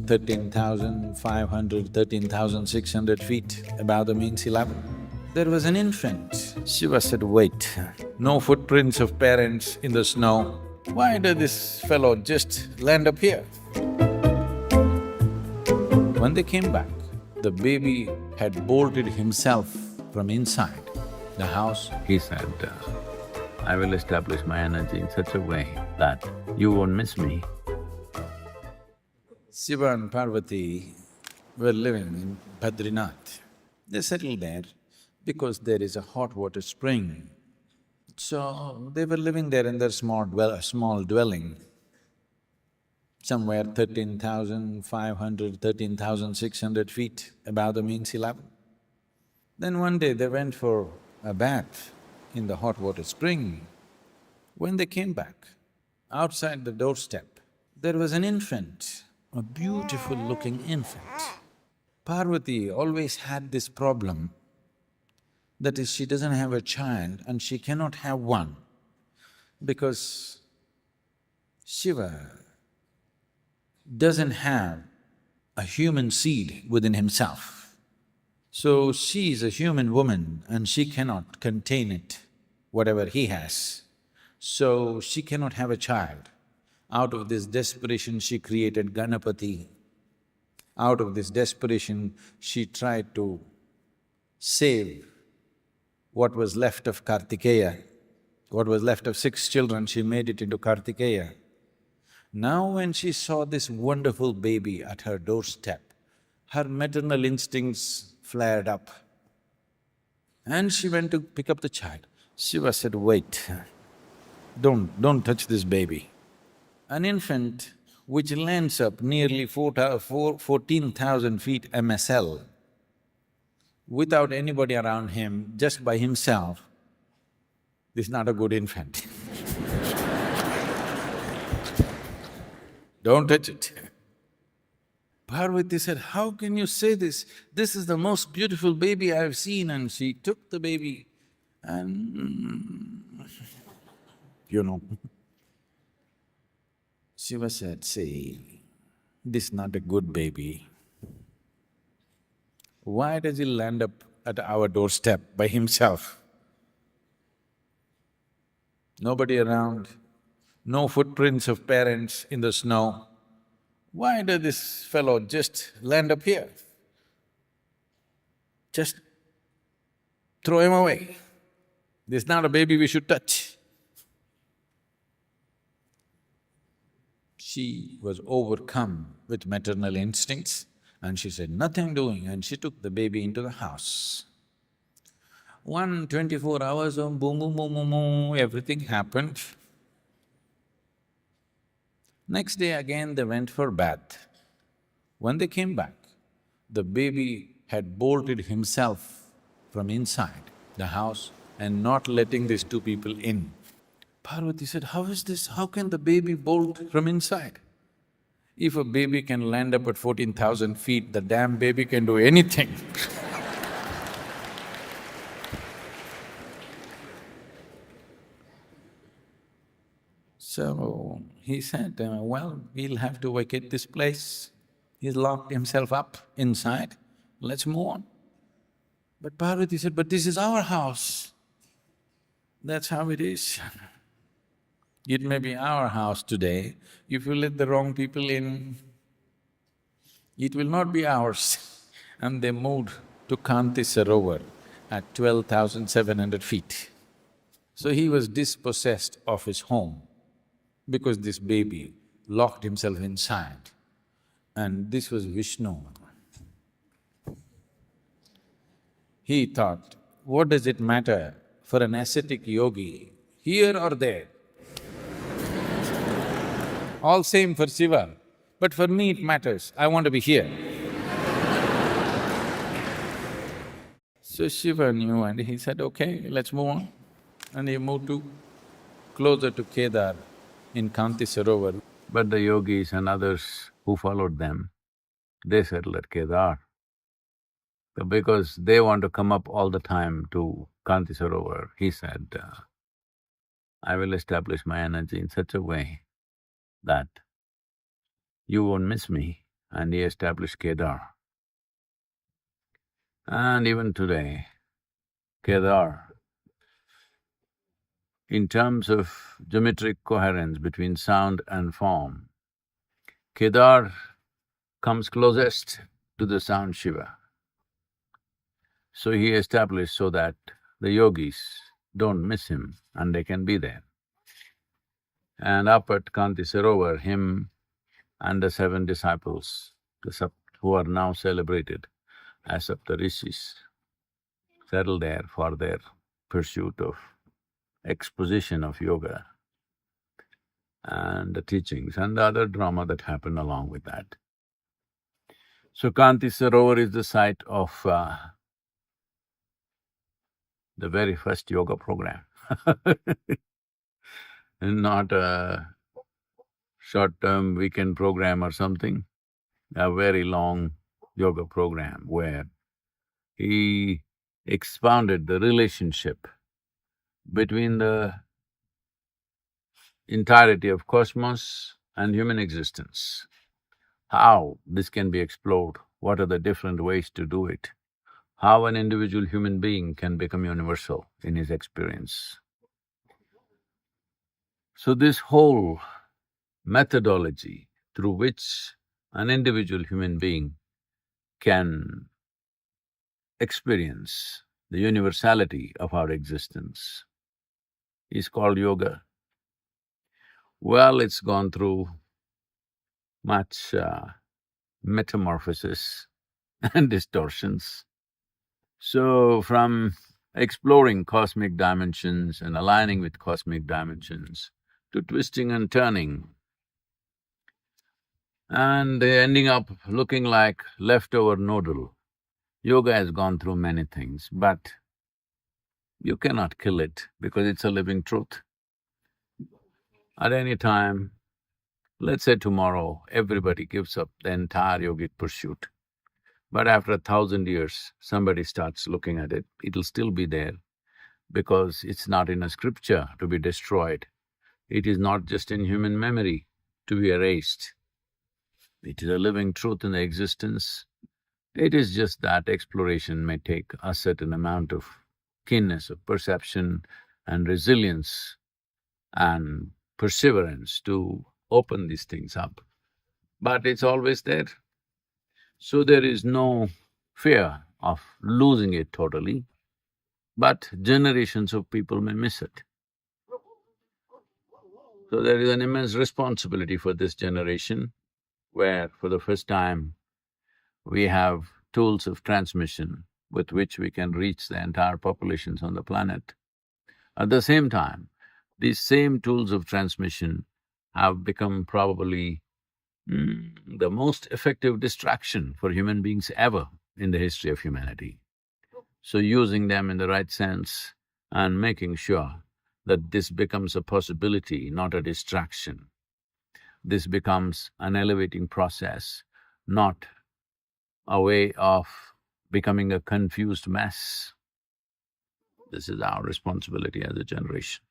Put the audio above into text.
13,500, 13,600 feet above the mean sea level. There was an infant. Shiva said, wait, no footprints of parents in the snow. Why did this fellow just land up here? When they came back, the baby had bolted himself from inside the house. He said, I will establish my energy in such a way that you won't miss me. Shiva and Parvati were living in Badrinath. They settled there because there is a hot water spring. So they were living there in their small dwelling, somewhere 13,500, 13,600 feet above the mean sea level. Then one day they went for a bath in the hot water spring. When they came back, outside the doorstep, there was an infant, a beautiful looking infant. Parvati always had this problem, that is, she doesn't have a child and she cannot have one because Shiva doesn't have a human seed within himself. So she is a human woman and she cannot contain it, whatever he has. So she cannot have a child. Out of this desperation, she created Ganapati. Out of this desperation, she tried to save what was left of Kartikeya. What was left of 6 children, she made it into Kartikeya. Now when she saw this wonderful baby at her doorstep, her maternal instincts flared up and she went to pick up the child. Shiva said, wait, don't touch this baby. An infant which lands up nearly 14,000 feet MSL without anybody around him, just by himself, this is not a good infant. Don't touch it. Parvati said, how can you say this? This is the most beautiful baby I have seen. And she took the baby and Shiva said, see, this is not a good baby. Why does he land up at our doorstep by himself? Nobody around, no footprints of parents in the snow. Why did this fellow just land up here? Just throw him away. This is not a baby we should touch. She was overcome with maternal instincts and she said, nothing doing, and she took the baby into the house. 24 hours of boom, boom, boom, boom, boom, everything happened. Next day again they went for bath. When they came back, the baby had bolted himself from inside the house and not letting these 2 people in. Parvati said, how is this? How can the baby bolt from inside? If a baby can land up at 14,000 feet, the damn baby can do anything. So he said, well, we'll have to vacate this place. He's locked himself up inside, let's move on. But Parvati said, but this is our house. That's how it is. It may be our house today, if you let the wrong people in, it will not be ours. And they moved to Kanti Sarovar at 12,700 feet. So he was dispossessed of his home because this baby locked himself inside, and this was Vishnu. He thought, what does it matter for an ascetic yogi, here or there? All same for Shiva, but for me it matters, I want to be here. So Shiva knew and he said, okay, let's move on. And he moved closer to Kedar in Kanti Sarovar. But the yogis and others who followed them, they settled at Kedar. So because they want to come up all the time to Kanti Sarovar, he said, I will establish my energy in such a way that you won't miss me. and he established Kedar. And even today, Kedar, in terms of geometric coherence between sound and form, Kedar comes closest to the sound Shiva. So he established so that the yogis don't miss him and they can be there. And up at Kanti Sarovar, him and the 7 disciples, who are now celebrated as Saptarishis, settled there for their pursuit of exposition of yoga and the teachings and the other drama that happened along with that. So Kanti Sarovar is the site of the very first yoga program not a short-term weekend program or something, a very long yoga program where he expounded the relationship between the entirety of cosmos and human existence. How this can be explored, what are the different ways to do it, how an individual human being can become universal in his experience. So this whole methodology through which an individual human being can experience the universality of our existence is called yoga. Well, it's gone through much metamorphosis and distortions. So from exploring cosmic dimensions and aligning with cosmic dimensions to twisting and turning and ending up looking like leftover noodle. Yoga has gone through many things, but you cannot kill it because it's a living truth. At any time, let's say tomorrow, everybody gives up the entire yogic pursuit. But after 1,000 years, somebody starts looking at it, it'll still be there because it's not in a scripture to be destroyed. It is not just in human memory to be erased. It is a living truth in the existence. It is just that exploration may take a certain amount of keenness of perception and resilience and perseverance to open these things up. But it's always there. So there is no fear of losing it totally, but generations of people may miss it. So there is an immense responsibility for this generation where for the first time we have tools of transmission with which we can reach the entire populations on the planet. At the same time, these same tools of transmission have become probably the most effective distraction for human beings ever in the history of humanity. So using them in the right sense and making sure that this becomes a possibility, not a distraction. This becomes an elevating process, not a way of becoming a confused mess. This is our responsibility as a generation.